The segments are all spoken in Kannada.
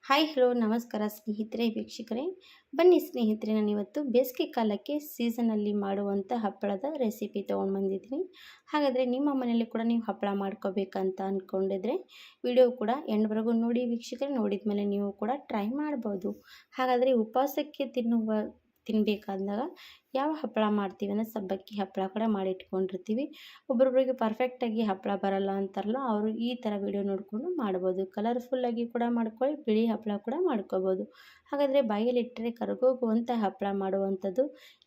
ಹಾಯ್ ಹಲೋ ನಮಸ್ಕಾರ ಸ್ನೇಹಿತರೆ ವೀಕ್ಷಕರೇ. ಬನ್ನಿ ಸ್ನೇಹಿತರೆ, ನಾನಿವತ್ತು ಬೇಸಿಗೆ ಕಾಲಕ್ಕೆ ಸೀಸನಲ್ಲಿ ಮಾಡುವಂಥ ಹಪ್ಪಳದ ರೆಸಿಪಿ ತೊಗೊಂಡು ಬಂದಿದ್ದೀನಿ. ಹಾಗಾದರೆ ನಿಮ್ಮ ಮನೆಯಲ್ಲಿ ಕೂಡ ನೀವು ಹಪ್ಪಳ ಮಾಡ್ಕೋಬೇಕಂತ ಅಂದ್ಕೊಂಡಿದ್ರೆ ವಿಡಿಯೋ ಕೂಡ ಎಂಡ್ವರೆಗೂ ನೋಡಿ ವೀಕ್ಷಕರೇ. ನೋಡಿದ ಮೇಲೆ ನೀವು ಕೂಡ ಟ್ರೈ ಮಾಡ್ಬೋದು. ಹಾಗಾದರೆ ಉಪವಾಸಕ್ಕೆ ತಿನ್ನಬೇಕಾದಾಗ ಯಾವ ಹಪ್ಪಳ ಮಾಡ್ತೀವಿ ಅಂದರೆ ಸಬ್ಬಕ್ಕಿ ಹಪ್ಪಳ ಕೂಡ ಮಾಡಿಟ್ಕೊಂಡಿರ್ತೀವಿ. ಒಬ್ಬೊಬ್ಬರಿಗೆ ಪರ್ಫೆಕ್ಟಾಗಿ ಹಪ್ಪಳ ಬರಲ್ಲ ಅಂತಾರಲ್ಲ, ಅವರು ಈ ಥರ ವಿಡಿಯೋ ನೋಡಿಕೊಂಡು ಮಾಡ್ಬೋದು. ಕಲರ್ಫುಲ್ಲಾಗಿ ಕೂಡ ಮಾಡ್ಕೊಳ್ಳಿ, ಬಿಳಿ ಹಪ್ಪಳ ಕೂಡ ಮಾಡ್ಕೋಬೋದು. ಹಾಗಾದರೆ ಬಾಯಲ್ಲಿಟ್ಟರೆ ಕರಗೋಗುವಂಥ ಹಪ್ಪಳ ಮಾಡುವಂಥದ್ದು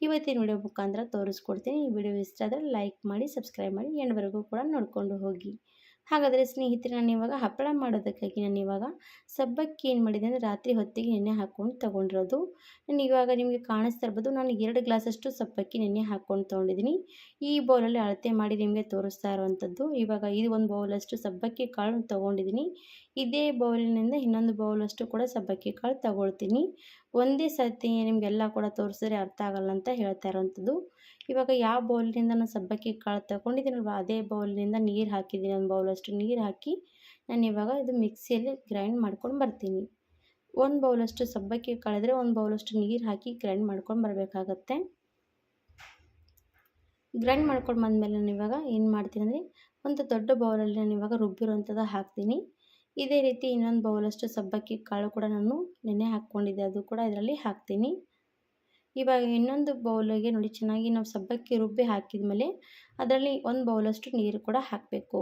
ಇವತ್ತಿನ ವಿಡಿಯೋ ಮುಖಾಂತರ ತೋರಿಸ್ಕೊಡ್ತೀನಿ. ಈ ವಿಡಿಯೋ ಇಷ್ಟ ಆದರೆ ಲೈಕ್ ಮಾಡಿ, ಸಬ್ಸ್ಕ್ರೈಬ್ ಮಾಡಿ, ಎಂಡ್ವರೆಗೂ ಕೂಡ ನೋಡಿಕೊಂಡು ಹೋಗಿ. ಹಾಗಾದರೆ ಸ್ನೇಹಿತರೆ, ನಾನಿವಾಗ ಹಪ್ಪಳ ಮಾಡೋದಕ್ಕಾಗಿ ನಾನಿವಾಗ ಸಬ್ಬಕ್ಕಿ ಏನು ಮಾಡಿದೆ ಅಂದರೆ ರಾತ್ರಿ ಹೊತ್ತಿಗೆ ನೆನೆ ಹಾಕ್ಕೊಂಡು ತೊಗೊಂಡಿರೋದು. ನಾನು ಇವಾಗ ನಿಮಗೆ ಕಾಣಿಸ್ತಾ ಇರ್ಬೋದು, ನಾನು 2 ಗ್ಲಾಸಷ್ಟು ಸಬ್ಬಕ್ಕಿ ನೆನೆ ಹಾಕ್ಕೊಂಡು ತೊಗೊಂಡಿದ್ದೀನಿ. ಈ ಬೌಲಲ್ಲಿ ಅಳತೆ ಮಾಡಿ ನಿಮಗೆ ತೋರಿಸ್ತಾ ಇರುವಂಥದ್ದು. ಇವಾಗ ಇದು ಒಂದು ಬೌಲಷ್ಟು ಸಬ್ಬಕ್ಕಿ ಕಾಳು ತೊಗೊಂಡಿದ್ದೀನಿ. ಇದೇ ಬೌಲಿನಿಂದ ಇನ್ನೊಂದು ಬೌಲಷ್ಟು ಕೂಡ ಸಬ್ಬಕ್ಕಿ ಕಾಳು ತಗೊಳ್ತೀನಿ. ಒಂದೇ ಸರ್ತಿ ನಿಮಗೆಲ್ಲ ಕೂಡ ತೋರಿಸಿದ್ರೆ ಅರ್ಥ ಆಗಲ್ಲ ಅಂತ ಹೇಳ್ತಾ ಇರೋವಂಥದ್ದು. ಇವಾಗ ಯಾವ ಬೌಲಿನಿಂದ ನಾನು ಸಬ್ಬಕ್ಕಿ ಕಾಳು ತಗೊಂಡಿದ್ದೀನಲ್ವ, ಅದೇ ಬೌಲಿನಿಂದ ನೀರು ಹಾಕಿದ್ದೀನಿ. ಒಂದು ಬೌಲಷ್ಟು ನೀರು ಹಾಕಿ ನಾನು ಇವಾಗ ಇದು ಮಿಕ್ಸಿಯಲ್ಲಿ ಗ್ರೈಂಡ್ ಮಾಡ್ಕೊಂಡು ಬರ್ತೀನಿ. ಒಂದು ಬೌಲಷ್ಟು ಸಬ್ಬಕ್ಕಿ ಕಾಳಿದ್ರೆ ಒಂದು ಬೌಲಷ್ಟು ನೀರು ಹಾಕಿ ಗ್ರೈಂಡ್ ಮಾಡ್ಕೊಂಡು ಬರಬೇಕಾಗತ್ತೆ. ಗ್ರೈಂಡ್ ಮಾಡ್ಕೊಂಡು ಬಂದಮೇಲೆ ನಾನು ಇವಾಗ ಏನು ಮಾಡ್ತೀನಿ ಅಂದರೆ ಒಂದು ದೊಡ್ಡ ಬೌಲಲ್ಲಿ ನಾನು ಇವಾಗ ರುಬ್ಬಿರುವಂಥದ್ದು ಹಾಕ್ತೀನಿ. ಇದೇ ರೀತಿ ಇನ್ನೊಂದು ಬೌಲಷ್ಟು ಸಬ್ಬಕ್ಕಿ ಕಾಳು ಕೂಡ ನಾನು ನೆನೆ ಹಾಕ್ಕೊಂಡಿದ್ದೆ, ಅದು ಕೂಡ ಇದರಲ್ಲಿ ಹಾಕ್ತೀನಿ. ಇವಾಗ ಇನ್ನೊಂದು ಬೌಲಿಗೆ ನೋಡಿ, ಚೆನ್ನಾಗಿ ನಾವು ಸಬ್ಬಕ್ಕಿ ರುಬ್ಬಿ ಹಾಕಿದ್ಮೇಲೆ ಅದರಲ್ಲಿ ಒಂದು ಬೌಲಷ್ಟು ನೀರು ಕೂಡ ಹಾಕಬೇಕು.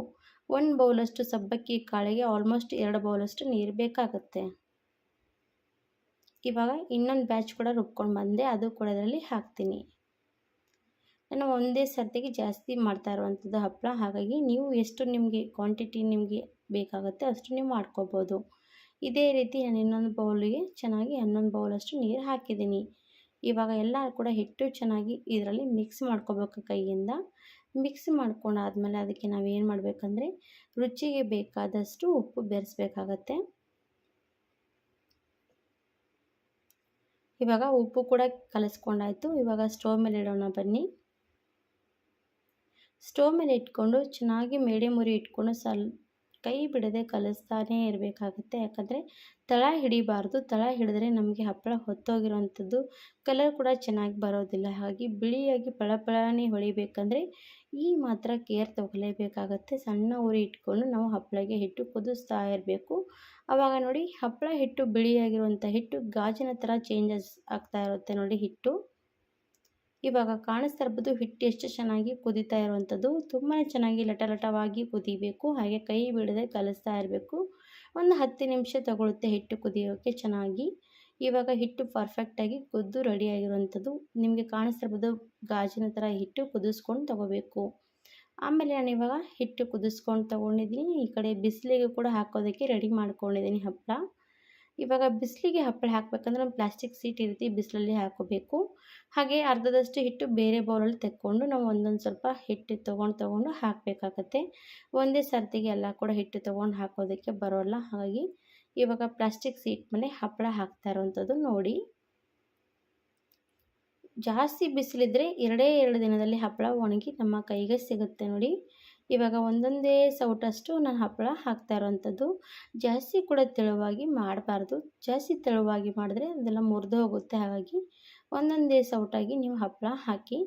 ಒಂದು ಬೌಲಷ್ಟು ಸಬ್ಬಕ್ಕಿ ಕಾಳಿಗೆ ಆಲ್ಮೋಸ್ಟ್ 2 ಬೌಲಷ್ಟು ನೀರು ಬೇಕಾಗುತ್ತೆ. ಇವಾಗ ಇನ್ನೊಂದು ಬ್ಯಾಚ್ ಕೂಡ ರುಬ್ಕೊಂಡು ಬಂದೆ, ಅದು ಕೂಡ ಇದರಲ್ಲಿ ಹಾಕ್ತೀನಿ. ನಾನು ಒಂದೇ ಸರ್ತಿಗೆ ಜಾಸ್ತಿ ಮಾಡ್ತಾ ಇರುವಂಥದ್ದು ಹಪ್ಪಳ, ಹಾಗಾಗಿ ನೀವು ಎಷ್ಟು ನಿಮಗೆ ಕ್ವಾಂಟಿಟಿ ನಿಮಗೆ ಬೇಕಾಗುತ್ತೆ ಅಷ್ಟು ನೀವು ಮಾಡ್ಕೋಬೋದು. ಇದೇ ರೀತಿ ನಾನು ಇನ್ನೊಂದು ಬೌಲಿಗೆ ಚೆನ್ನಾಗಿ 11 ಬೌಲಷ್ಟು ನೀರು ಹಾಕಿದ್ದೀನಿ. ಇವಾಗ ಎಲ್ಲ ಕೂಡ ಹಿಟ್ಟು ಚೆನ್ನಾಗಿ ಇದರಲ್ಲಿ ಮಿಕ್ಸ್ ಮಾಡ್ಕೋಬೇಕು ಕೈಯಿಂದ. ಮಿಕ್ಸ್ ಮಾಡ್ಕೊಂಡಾದ್ಮೇಲೆ ಅದಕ್ಕೆ ನಾವೇನು ಮಾಡಬೇಕಂದ್ರೆ ರುಚಿಗೆ ಬೇಕಾದಷ್ಟು ಉಪ್ಪು ಬೆರೆಸ್ಬೇಕಾಗತ್ತೆ. ಇವಾಗ ಉಪ್ಪು ಕೂಡ ಕಲಿಸ್ಕೊಂಡಾಯಿತು. ಇವಾಗ ಸ್ಟವ್ ಮೇಲೆ ಇಡೋಣ ಬನ್ನಿ. ಸ್ಟವ್ ಮೇಲೆ ಇಟ್ಕೊಂಡು ಚೆನ್ನಾಗಿ ಮೀಡಿಯಮ್ ಉರಿ ಇಟ್ಕೊಂಡು ಕೈ ಬಿಡದೆ ಕಲಿಸ್ತಾನೇ ಇರಬೇಕಾಗುತ್ತೆ. ಯಾಕಂದರೆ ತಳ ಹಿಡಿಬಾರ್ದು. ತಳ ಹಿಡಿದ್ರೆ ನಮಗೆ ಹಪ್ಪಳ ಹೊತ್ತೋಗಿರೋವಂಥದ್ದು ಕಲರ್ ಕೂಡ ಚೆನ್ನಾಗಿ ಬರೋದಿಲ್ಲ. ಹಾಗಾಗಿ ಬಿಳಿಯಾಗಿ ಪಳಪಳನೆ ಹೊಳಿಬೇಕಂದ್ರೆ ಈ ಮಾತ್ರ ಕೇರ್ ತಗೊಳ್ಳೇಬೇಕಾಗತ್ತೆ. ಸಣ್ಣ ಉರಿ ಇಟ್ಕೊಂಡು ನಾವು ಹಪ್ಪಳಗೆ ಹಿಟ್ಟು ಕುದಿಸ್ತಾ ಇರಬೇಕು. ಆವಾಗ ನೋಡಿ ಹಪ್ಪಳ ಹಿಟ್ಟು ಬಿಳಿಯಾಗಿರುವಂಥ ಹಿಟ್ಟು ಗಾಜಿನ ಥರ ಚೇಂಜಸ್ ಆಗ್ತಾ ಇರುತ್ತೆ ನೋಡಿ ಹಿಟ್ಟು. ಇವಾಗ ಕಾಣಿಸ್ತಾ ಇರ್ಬೋದು ಹಿಟ್ಟು ಎಷ್ಟು ಚೆನ್ನಾಗಿ ಕುದೀತಾ ಇರುವಂಥದ್ದು. ತುಂಬಾ ಚೆನ್ನಾಗಿ ಲಟಲಟವಾಗಿ ಕುದಿಬೇಕು. ಹಾಗೆ ಕೈ ಬಿಡದೆ ಕಲಿಸ್ತಾ ಇರಬೇಕು. ಒಂದು 10 ನಿಮಿಷ ತಗೊಳುತ್ತೆ ಹಿಟ್ಟು ಕುದಿಯೋಕ್ಕೆ ಚೆನ್ನಾಗಿ. ಇವಾಗ ಹಿಟ್ಟು ಪರ್ಫೆಕ್ಟಾಗಿ ಕುದ್ದು ರೆಡಿಯಾಗಿರುವಂಥದ್ದು ನಿಮಗೆ ಕಾಣಿಸ್ತಾ ಇರ್ಬೋದು. ಗಾಜಿನ ಥರ ಹಿಟ್ಟು ಕುದಿಸ್ಕೊಂಡು ತಗೋಬೇಕು. ಆಮೇಲೆ ನಾನು ಇವಾಗ ಹಿಟ್ಟು ಕುದಿಸ್ಕೊಂಡು ತೊಗೊಂಡಿದ್ದೀನಿ. ಈ ಕಡೆ ಬಿಸಿಲಿಗೆ ಕೂಡ ಹಾಕೋದಕ್ಕೆ ರೆಡಿ ಮಾಡ್ಕೊಂಡಿದ್ದೀನಿ ಹಪ್ಪಳ. ಇವಾಗ ಬಿಸಿಲಿಗೆ ಹಪ್ಪಳ ಹಾಕಬೇಕಂದ್ರೆ ಒಂದು ಪ್ಲಾಸ್ಟಿಕ್ ಸೀಟ್ ಈ ರೀತಿ ಬಿಸಿಲಲ್ಲಿ ಹಾಕೋಬೇಕು. ಹಾಗೆ ಅರ್ಧದಷ್ಟು ಹಿಟ್ಟು ಬೇರೆ ಬೌಲಲ್ಲಿ ತೆಕ್ಕೊಂಡು ನಾವು ಒಂದೊಂದು ಸ್ವಲ್ಪ ಹಿಟ್ಟು ತೊಗೊಂಡು ಹಾಕಬೇಕಾಗತ್ತೆ. ಒಂದೇ ಸರ್ತಿಗೆ ಎಲ್ಲ ಕೂಡ ಹಿಟ್ಟು ತೊಗೊಂಡು ಹಾಕೋದಕ್ಕೆ ಬರೋಲ್ಲ. ಹಾಗಾಗಿ ಇವಾಗ ಪ್ಲಾಸ್ಟಿಕ್ ಸೀಟ್ ಮೇಲೆ ಹಪ್ಪಳ ಹಾಕ್ತಾ ಇರೋವಂಥದ್ದು ನೋಡಿ. ಜಾಸ್ತಿ ಬಿಸಿಲಿದ್ರೆ 2 ದಿನದಲ್ಲಿ ಹಪ್ಪಳ ಒಣಗಿ ನಮ್ಮ ಕೈಗೆ ಸಿಗುತ್ತೆ ನೋಡಿ. ಇವಾಗ ಒಂದೊಂದೇ ಸೌಟಷ್ಟು ನಾನು ಹಪ್ಪಳ ಹಾಕ್ತಾ ಇರೋವಂಥದ್ದು. ಜಾಸ್ತಿ ಕೂಡ ತೆಳುವಾಗಿ ಮಾಡಬಾರ್ದು. ಜಾಸ್ತಿ ತೆಳುವಾಗಿ ಮಾಡಿದ್ರೆ ಅದೆಲ್ಲ ಮುರಿದು ಹೋಗುತ್ತೆ. ಹಾಗಾಗಿ ಒಂದೊಂದೇ ಸೌಟಾಗಿ ನೀವು ಹಪ್ಪಳ ಹಾಕಿ.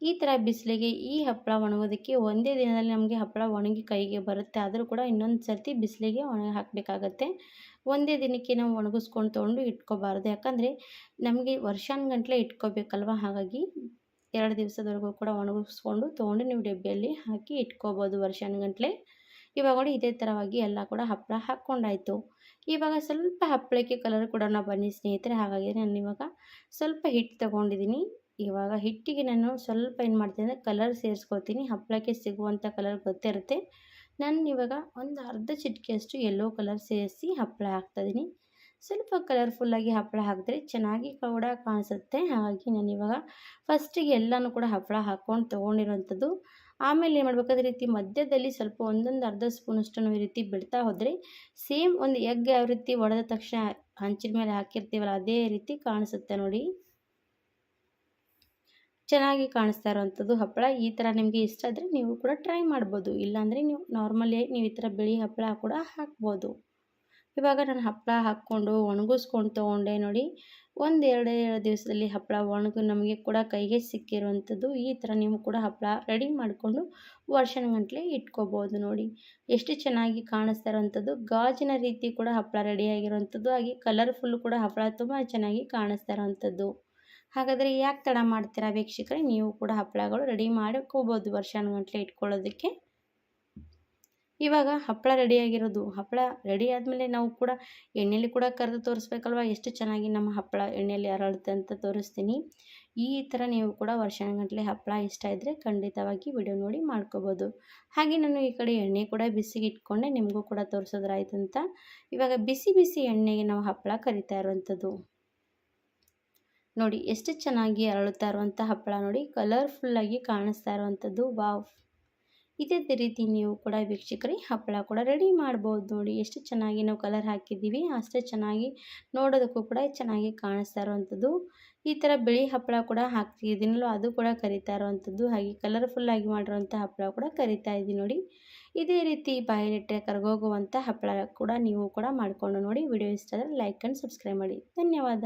ಈ ಥರ ಬಿಸಿಲಿಗೆ ಈ ಹಪ್ಪಳ ಒಣಗೋದಕ್ಕೆ ಒಂದೇ ದಿನದಲ್ಲಿ ನಮಗೆ ಹಪ್ಪಳ ಒಣಗಿ ಕೈಗೆ ಬರುತ್ತೆ. ಆದರೂ ಕೂಡ ಇನ್ನೊಂದು ಸರ್ತಿ ಬಿಸಿಲಿಗೆ ಹಾಕಬೇಕಾಗತ್ತೆ. ಒಂದೇ ದಿನಕ್ಕೆ ನಾವು ಒಣಗಿಸ್ಕೊಂಡು ತೊಗೊಂಡು ಇಟ್ಕೋಬಾರ್ದು. ಯಾಕಂದರೆ ನಮಗೆ ವರ್ಷಾನುಗಟ್ಟಲೆ ಇಟ್ಕೋಬೇಕಲ್ವ. ಹಾಗಾಗಿ 2 ದಿವಸದವರೆಗೂ ಕೂಡ ಒಣಗಿಸ್ಕೊಂಡು ತೊಗೊಂಡು ನೀವು ಡಬ್ಬಿಯಲ್ಲಿ ಹಾಕಿ ಇಟ್ಕೋಬೋದು ವರ್ಷಾನುಗಟ್ಟಲೆ. ಇವಾಗ ನೋಡಿ ಇದೇ ಥರವಾಗಿ ಎಲ್ಲ ಕೂಡ ಹಪ್ಪಳ ಹಾಕ್ಕೊಂಡಾಯಿತು. ಇವಾಗ ಸ್ವಲ್ಪ ಹಪ್ಪಳಕ್ಕೆ ಕಲರ್ ಕೊಡೋಣ ಬನ್ನಿ ಸ್ನೇಹಿತರೆ. ಹಾಗಾಗಿ ನಾನು ಇವಾಗ ಸ್ವಲ್ಪ ಹಿಟ್ಟು ತೊಗೊಂಡಿದ್ದೀನಿ. ಇವಾಗ ಹಿಟ್ಟಿಗೆ ನಾನು ಸ್ವಲ್ಪ ಏನು ಮಾಡ್ತೀನಿ ಅಂದರೆ ಕಲರ್ ಸೇರಿಸ್ಕೊತೀನಿ. ಹಪ್ಪಳಕ್ಕೆ ಸಿಗುವಂಥ ಕಲರ್ ಗೊತ್ತೇ ಇರುತ್ತೆ. ನಾನು ಇವಾಗ ಒಂದು ಅರ್ಧ ಚಿಟಿಕೆಯಷ್ಟು ಯೆಲ್ಲೋ ಕಲರ್ ಸೇರಿಸಿ ಹಪ್ಪಳ ಹಾಕ್ತಾಯಿದ್ದೀನಿ. ಸ್ವಲ್ಪ ಕಲರ್ಫುಲ್ಲಾಗಿ ಹಪ್ಪಳ ಹಾಕಿದ್ರೆ ಚೆನ್ನಾಗಿ ಕೂಡ ಕಾಣಿಸುತ್ತೆ. ಹಾಗಾಗಿ ನಾನು ಇವಾಗ ಫಸ್ಟಿಗೆ ಎಲ್ಲನೂ ಕೂಡ ಹಪ್ಪಳ ಹಾಕ್ಕೊಂಡು ತೊಗೊಂಡಿರೋವಂಥದ್ದು. ಆಮೇಲೆ ಏನು ಮಾಡಬೇಕಾದ್ರೆ ರೀತಿ ಮಧ್ಯದಲ್ಲಿ ಸ್ವಲ್ಪ ಒಂದೊಂದು ಅರ್ಧ ಸ್ಪೂನಷ್ಟು ನಾವು ಈ ರೀತಿ ಬಿಡ್ತಾ ಹೋದರೆ ಸೇಮ್ ಒಂದು ಎಗ್ ಯಾವ ರೀತಿ ಒಡೆದ ತಕ್ಷಣ ಹಂಚಿನ ಮೇಲೆ ಹಾಕಿರ್ತೀವಲ್ಲ ಅದೇ ರೀತಿ ಕಾಣಿಸುತ್ತೆ ನೋಡಿ. ಚೆನ್ನಾಗಿ ಕಾಣಿಸ್ತಾ ಇರೋವಂಥದ್ದು ಹಪ್ಪಳ. ಈ ಥರ ನಿಮಗೆ ಇಷ್ಟ ಆದರೆ ನೀವು ಕೂಡ ಟ್ರೈ ಮಾಡ್ಬೋದು. ಇಲ್ಲಾಂದರೆ ನೀವು ನಾರ್ಮಲಿ ನೀವು ಈ ಥರ ಬಿಳಿ ಹಪ್ಪಳ ಕೂಡ ಹಾಕ್ಬೋದು. ಇವಾಗ ನಾನು ಹಪ್ಪಳ ಹಾಕ್ಕೊಂಡು ಒಣಗಿಸ್ಕೊಂಡು ತೊಗೊಂಡೆ ನೋಡಿ. ಎರಡು ದಿವಸದಲ್ಲಿ ಹಪ್ಪಳ ಒಣಗಿ ನಮಗೆ ಕೂಡ ಕೈಗೆ ಸಿಕ್ಕಿರುವಂಥದ್ದು. ಈ ಥರ ನೀವು ಕೂಡ ಹಪ್ಪಳ ರೆಡಿ ಮಾಡಿಕೊಂಡು ವರ್ಷಗಟ್ಟಲೆ ಇಟ್ಕೋಬೋದು ನೋಡಿ. ಎಷ್ಟು ಚೆನ್ನಾಗಿ ಕಾಣಿಸ್ತಾ ಇರೋವಂಥದ್ದು, ಗಾಜಿನ ರೀತಿ ಕೂಡ ಹಪ್ಪಳ ರೆಡಿಯಾಗಿರುವಂಥದ್ದು, ಹಾಗೆ ಕಲರ್ಫುಲ್ ಕೂಡ ಹಪ್ಪಳ ತುಂಬ ಚೆನ್ನಾಗಿ ಕಾಣಿಸ್ತಾ ಇರೋವಂಥದ್ದು. ಹಾಗಾದರೆ ಯಾಕೆ ತಡ ಮಾಡ್ತೀರಾ ವೀಕ್ಷಕರೇ, ನೀವು ಕೂಡ ಹಪ್ಪಳಗಳು ರೆಡಿ ಮಾಡ್ಕೋಬೋದು ವರ್ಷಗಟ್ಟಲೆ ಇಟ್ಕೊಳ್ಳೋದಕ್ಕೆ. ಇವಾಗ ಹಪ್ಪಳ ರೆಡಿಯಾಗಿರೋದು, ಹಪ್ಪಳ ರೆಡಿ ಆದಮೇಲೆ ನಾವು ಕೂಡ ಎಣ್ಣೆಯಲ್ಲಿ ಕೂಡ ಕರೆದು ತೋರಿಸ್ಬೇಕಲ್ವ, ಎಷ್ಟು ಚೆನ್ನಾಗಿ ನಮ್ಮ ಹಪ್ಪಳ ಎಣ್ಣೆಯಲ್ಲಿ ಅರಳುತ್ತೆ ಅಂತ ತೋರಿಸ್ತೀನಿ. ಈ ಥರ ನೀವು ಕೂಡ ವರ್ಷಗಟ್ಟಲೆ ಹಪ್ಪಳ ಇಷ್ಟ ಇದ್ದರೆ ಖಂಡಿತವಾಗಿ ವಿಡಿಯೋ ನೋಡಿ ಮಾಡ್ಕೋಬೋದು. ಹಾಗೆ ನಾನು ಈ ಕಡೆ ಎಣ್ಣೆ ಕೂಡ ಬಿಸಿಗೆ ಇಟ್ಕೊಂಡೆ, ನಿಮಗೂ ಕೂಡ ತೋರಿಸೋದ್ರಾಯ್ತು ಅಂತ. ಇವಾಗ ಬಿಸಿ ಬಿಸಿ ಎಣ್ಣೆಗೆ ನಾವು ಹಪ್ಪಳ ಕರಿತಾ ಇರುವಂಥದ್ದು ನೋಡಿ. ಎಷ್ಟು ಚೆನ್ನಾಗಿ ಅರಳುತ್ತಾ ಇರುವಂಥ ಹಪ್ಪಳ ನೋಡಿ, ಕಲರ್ಫುಲ್ಲಾಗಿ ಕಾಣಿಸ್ತಾ ಇರುವಂಥದ್ದು. ವಾವ್! ಇದೇ ರೀತಿ ನೀವು ಕೂಡ ವೀಕ್ಷಕರೇ ಹಪ್ಪಳ ಕೂಡ ರೆಡಿ ಮಾಡ್ಬೋದು ನೋಡಿ. ಎಷ್ಟು ಚೆನ್ನಾಗಿ ನಾವು ಕಲರ್ ಹಾಕಿದ್ದೀವಿ, ಅಷ್ಟೇ ಚೆನ್ನಾಗಿ ನೋಡೋದಕ್ಕೂ ಕೂಡ ಚೆನ್ನಾಗಿ ಕಾಣಿಸ್ತಾ ಇರುವಂಥದ್ದು. ಈ ಥರ ಬಿಳಿ ಹಪ್ಪಳ ಕೂಡ ಹಾಕ್ತಿದ್ದೀನಲ್ಲ, ಅದು ಕೂಡ ಕರಿತಾ ಇರುವಂಥದ್ದು. ಹಾಗೆ ಕಲರ್ಫುಲ್ಲಾಗಿ ಮಾಡಿರೋಂಥ ಹಪ್ಪಳ ಕೂಡ ಕರಿತಾ ಇದ್ದೀನಿ ನೋಡಿ. ಇದೇ ರೀತಿ ಬಾಯಲ್ಲಿಟ್ಟರೆ ಕರಗೋಗುವಂಥ ಹಪ್ಪಳ ಕೂಡ ನೀವು ಕೂಡ ಮಾಡಿಕೊಂಡು ನೋಡಿ. ವಿಡಿಯೋ ಇಷ್ಟ ಆದರೆ ಲೈಕ್ ಆ್ಯಂಡ್ ಸಬ್ಸ್ಕ್ರೈಬ್ ಮಾಡಿ. ಧನ್ಯವಾದ.